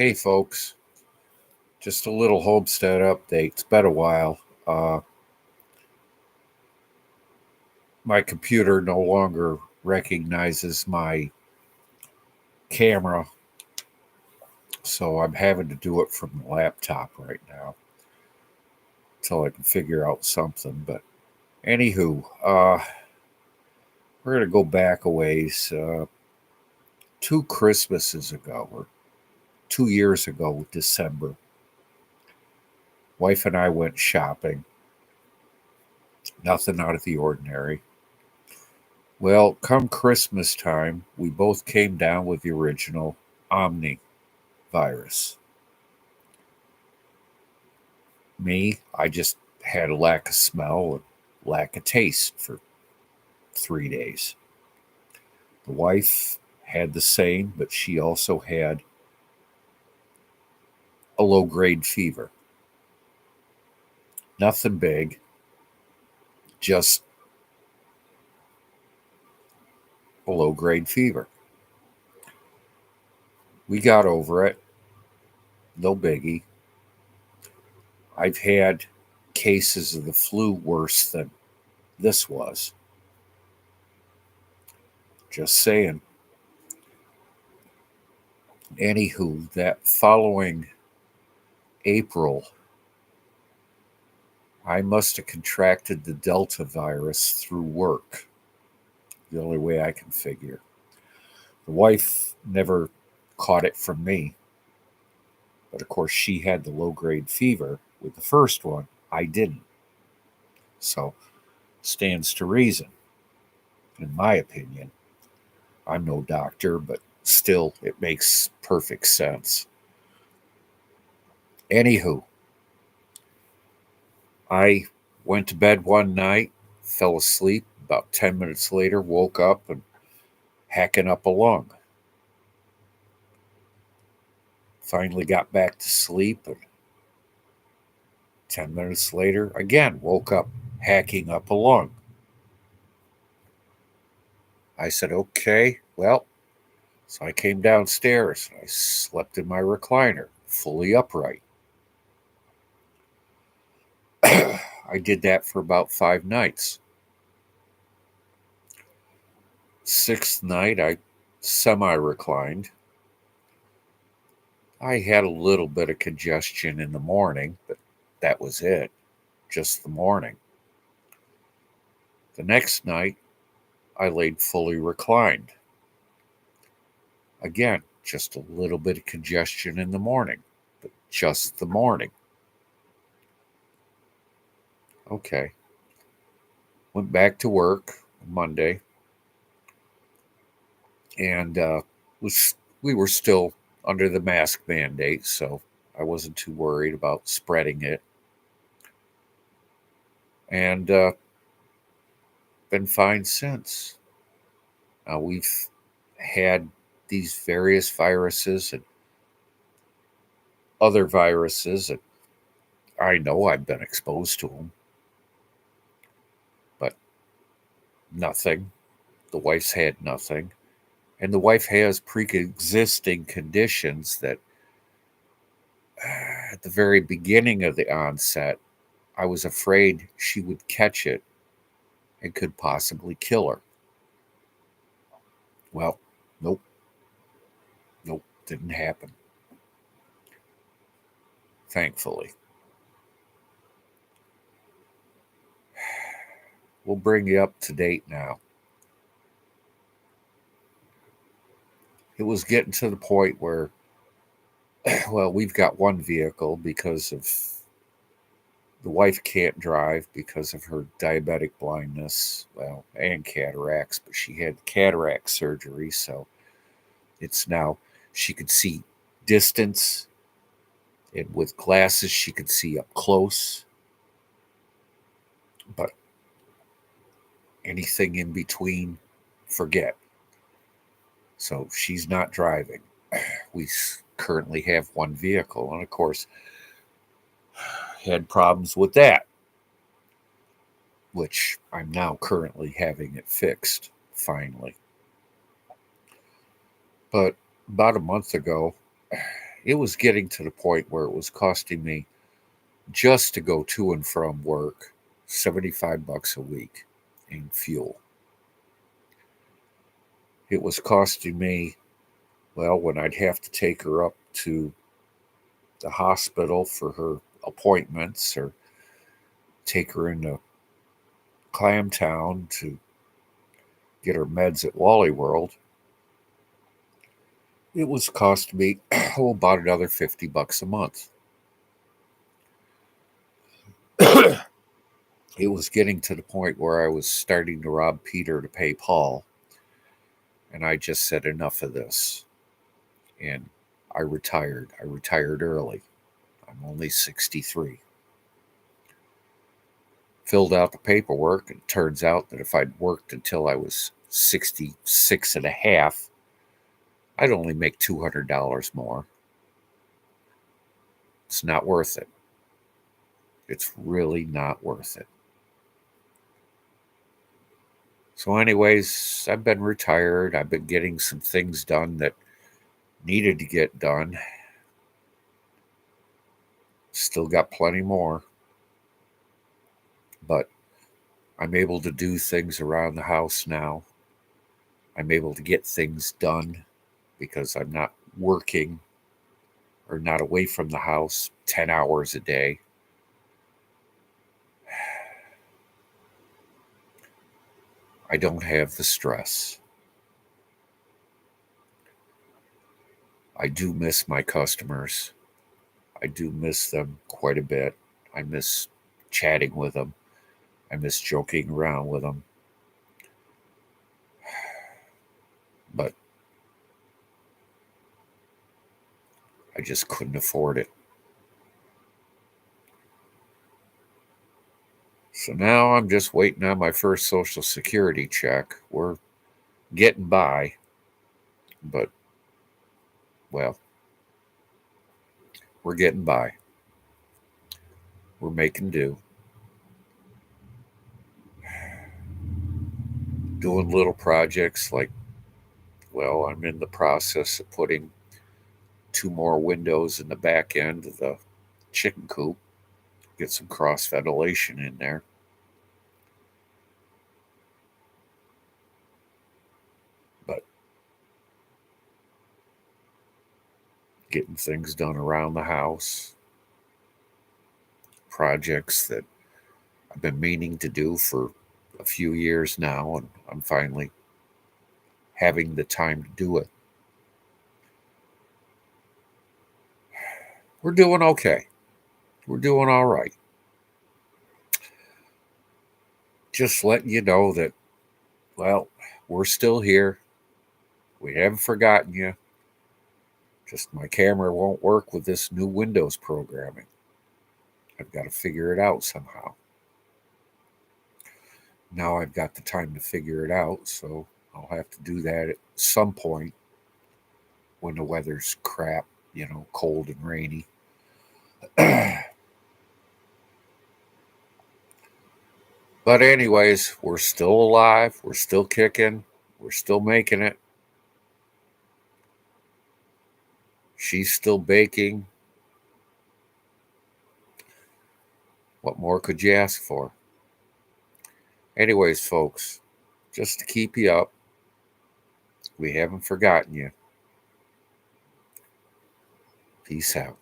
Hey folks, just a little Homestead update. It's been a while. Uh, my computer no longer recognizes my camera, so I'm having to do it from the laptop right now until I can figure out something. But anywho, we're going to go back a ways. 2 Christmases ago, or 2 years ago, December, wife and I went shopping. Nothing out of the ordinary. Well, come Christmas time, we both came down with the original Omni virus. Me, I just had a lack of smell and lack of taste for 3 days. The wife had the same, but she also had a low grade fever. Nothing big, just a low grade fever. We got over it, no biggie. I've had cases of the flu worse than this was. Just saying. Anywho, that following April, I must have contracted the Delta virus through work. The only way I can figure. The wife never caught it from me, but of course she had the low grade fever with the first one. I didn't. So, stands to reason, in my opinion. I'm no doctor, but still, it makes perfect sense. Anywho, I went to bed one night, fell asleep. About 10 minutes later, woke up and hacking up a lung. Finally got back to sleep, and 10 minutes later, again, woke up hacking up a lung. I said, okay, well, so I came downstairs and I slept in my recliner, fully upright. I did that for about 5 nights. Sixth night, I semi reclined. I had a little bit of congestion in the morning, but that was it, just the morning. The next night, I laid fully reclined. Again, just a little bit of congestion in the morning, but just the morning. Okay. Went back to work Monday, and was we were still under the mask mandate, so I wasn't too worried about spreading it. And been fine since. Now we've had these various viruses and other viruses, and I know I've been exposed to them, but nothing. The wife's had nothing. And the wife has pre existing conditions that at the very beginning of the onset, I was afraid she would catch it and could possibly kill her. Well, nope, nope, didn't happen, thankfully. We'll bring you up to date now. It was getting to the point where, well, we've got one vehicle because of the wife can't drive because of her diabetic blindness, well, and cataracts, but she had cataract surgery, so it's now she could see distance, and with glasses she could see up close, but anything in between, forget. So she's not driving. We currently have one vehicle, and of course, had problems with that, which I'm now currently having it fixed finally. But about a month ago, it was getting to the point where it was costing me just to go to and from work $75 a week in fuel. It was costing me, well, when I'd have to take her up to the hospital for her appointments or take her into Clamtown to get her meds at Wally World, it was costing me about another $50 a month. It was getting to the point where I was starting to rob Peter to pay Paul, and I just said enough of this. And I retired. I retired early. I'm only 63. Filled out the paperwork, and it turns out that if I'd worked until I was 66 and a half, I'd only make $200 more. It's not worth it. It's really not worth it. So, anyways, I've been retired. I've been getting some things done that needed to get done. Still got plenty more. But I'm able to do things around the house now. I'm able to get things done because I'm not working or not away from the house 10 hours a day. I don't have the stress. I do miss my customers. I do miss them quite a bit. I miss chatting with them. I miss joking around with them. But I just couldn't afford it. So now I'm just waiting on my first Social Security check. We're getting by, but, well, we're getting by. We're making do. Doing little projects like, well, I'm in the process of putting 2 more windows in the back end of the chicken coop. Get some cross ventilation in there. But getting things done around the house, projects that I've been meaning to do for a few years now, and I'm finally having the time to do it. We're doing okay. We're doing all right. Just letting you know that, well, we're still here. We haven't forgotten you. Just my camera won't work with this new Windows programming. I've got to figure it out somehow. Now I've got the time to figure it out, so I'll have to do that at some point when the weather's crap, cold and rainy. But, anyways, we're still alive. We're still kicking. We're still making it. She's still baking. What more could you ask for? Anyways, folks, just to keep you up, we haven't forgotten you. Peace out.